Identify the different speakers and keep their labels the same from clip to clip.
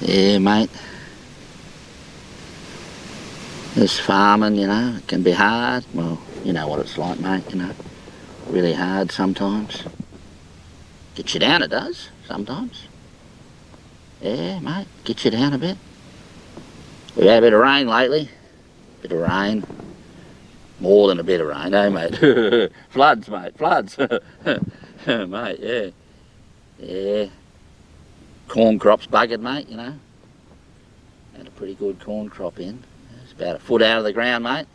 Speaker 1: Yeah, mate. This farming, you know, it can be hard. Well, you know what it's like, mate, you know. Really hard sometimes. Gets you down, it does, sometimes. Yeah, mate, gets you down a bit. We've had a bit of rain lately. Bit of rain. More than a bit of rain, eh, mate? Floods, mate, floods. Mate, yeah. Yeah. Corn crop's buggered, mate, you know. Had a pretty good corn crop in. It's about a foot out of the ground, mate.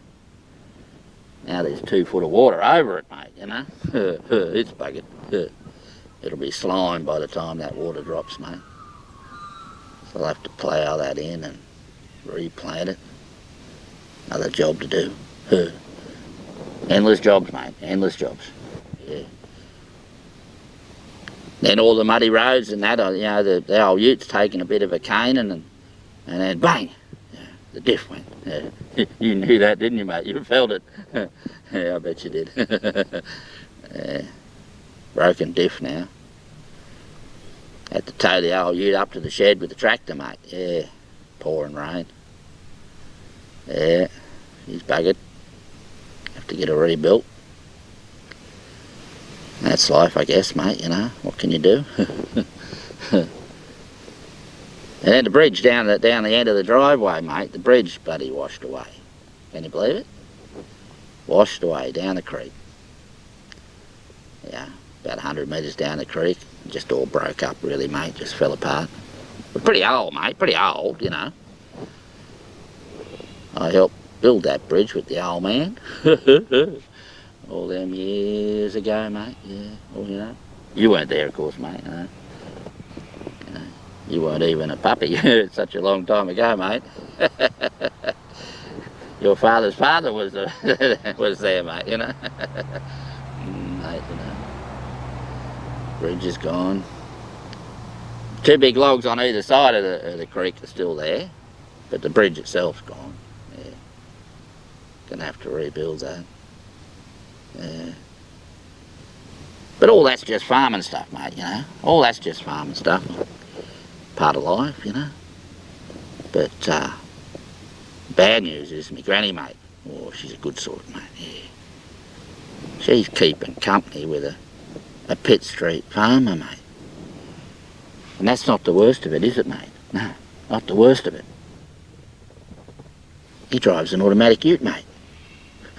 Speaker 1: Now there's 2 foot of water over it, mate, you know. It's buggered. It'll be slime by the time that water drops, mate. So I'll have to plough that in and replant it. Another job to do. Endless jobs, mate, endless jobs. Yeah. Then all the muddy roads and that, you know, the old utes taking a bit of a caning and then bang, the diff went. You knew that, didn't you, mate? You felt it. Yeah, I bet you did. Broken diff now. Had to tow the old ute up to the shed with the tractor, mate. Yeah, pouring rain. Yeah, he's buggered. Have to get it rebuilt. That's life, I guess, mate, you know. What can you do? And then the bridge down the end of the driveway, mate, the bridge bloody washed away. Can you believe it? Washed away down the creek. Yeah, about 100 metres down the creek. Just all broke up, really, mate. Just fell apart. But pretty old, mate. Pretty old, you know. I helped build that bridge with the old man. All them years ago, mate. Yeah, well, you know. You weren't there, of course, mate. You know. You weren't even a puppy. It's such a long time ago, mate. Your father's father was there, mate, you know. Mate, you know. Bridge is gone. 2 big logs on either side of the creek are still there, but the bridge itself's gone. Yeah. Gonna have to rebuild that. Yeah. But all that's just farming stuff, mate, you know. All that's just farming stuff. Part of life, you know. But bad news is my granny, mate. Oh, she's a good sort, mate, yeah. She's keeping company with a Pitt Street farmer, mate. And that's not the worst of it, is it, mate? No, not the worst of it. He drives an automatic ute, mate.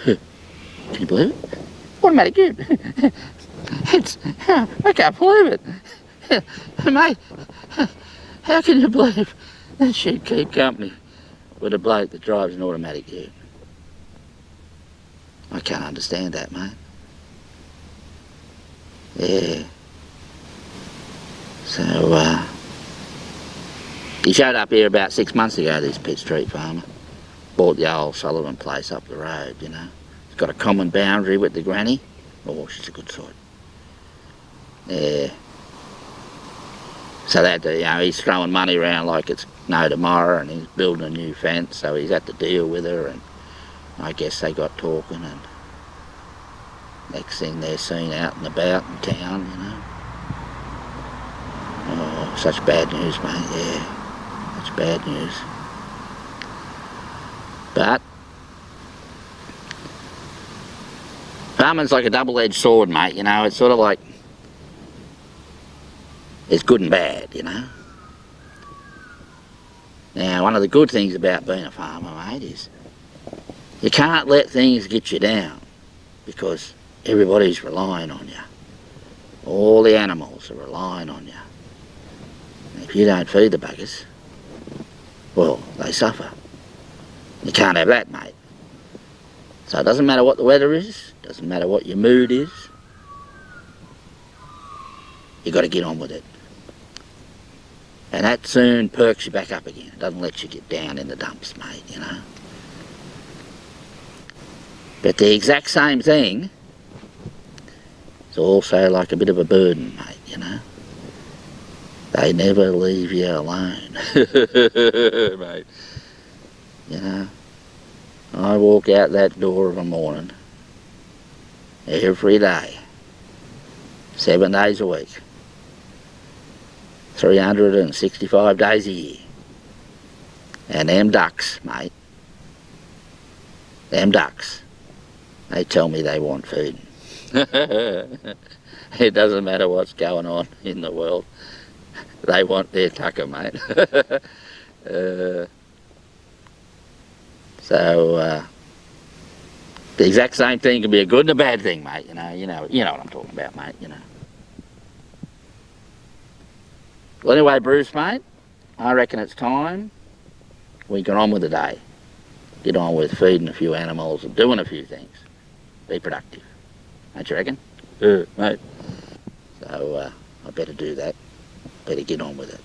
Speaker 1: Can you believe it? Automatic ute. I can't believe it. Mate, how can you believe that she'd keep company with a bloke that drives an automatic ute? I can't understand that, mate. Yeah. So, he showed up here about 6 months ago, this Pitt Street farmer. Bought the old Sullivan place up the road, you know. He's got a common boundary with the granny. Oh, she's a good sort. Yeah. So that, you know, he's throwing money around like it's no tomorrow, and he's building a new fence, so he's had to deal with her, and I guess they got talking, and next thing they're seen out and about in town, you know. Oh, such bad news, mate, yeah. Such bad news. But farming's like a double-edged sword, mate, you know. It's sort of like, it's good and bad, you know. Now, one of the good things about being a farmer, mate, is you can't let things get you down, because everybody's relying on you. All the animals are relying on you. And if you don't feed the buggers, well, they suffer. You can't have that, mate. So it doesn't matter what the weather is, doesn't matter what your mood is, you got to get on with it. And that soon perks you back up again. It doesn't let you get down in the dumps, mate, you know. But the exact same thing is also like a bit of a burden, mate, you know. They never leave you alone, mate. You know, I walk out that door of a morning every day, 7 days a week, 365 days a year. And them ducks, mate, them ducks, they tell me they want food. It doesn't matter what's going on in the world. They want their tucker, mate. So the exact same thing can be a good and a bad thing, mate. You know what I'm talking about, mate. Well, anyway, Bruce, mate, I reckon it's time we get on with the day. Get on with feeding a few animals and doing a few things. Be productive. Don't you reckon? Mate. So I better do that. Better get on with it.